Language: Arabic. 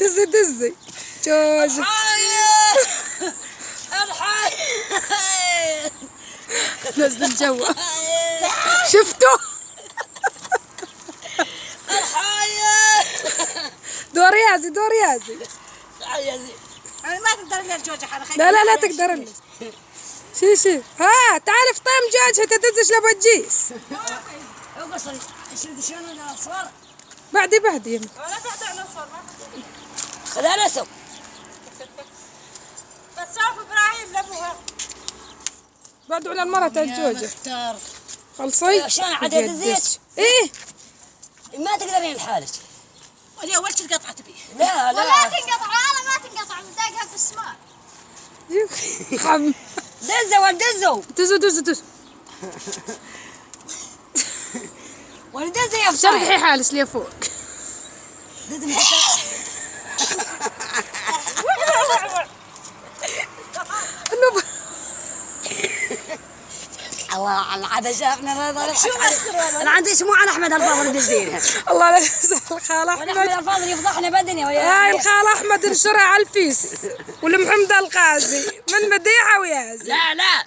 دزي دزي جوجو. نزل جوا. شفتوا؟ دور يازي دور يازي. انا ما تقدر الا الجوجة. لا لا لا تقدر الا. شي ها تعال فطيم جوجها تدزش لبجيس. بعدي بعدي يمي. ولا تحت على الاصفر ما تقدر. خلينا نسو. بس شوف ابراهيم لابوها. بعدوا على المرة تاع الجوجة. مختار. خلصي. شلون عاد دزيت؟ ايه ما تقدرين لحالك. ولي اول شيء قطعت بيه. لا ولا لا. تنقطع انا ما تنقطع مداقها في السماء. خم. دزوا دزوا. دزوا دزوا دزوا. والدزوا يا شرحي حالك لفوق. الله العادة شافنا شو انا عندي اسمه على احمد الفاضل دزينها. الله لا يسهل الخال احمد احمد. الفاضل يفضحنا بدني هاي الخال احمد انشرها على الفيس والمحمد القاضي من مديحه ويازي. لا لا.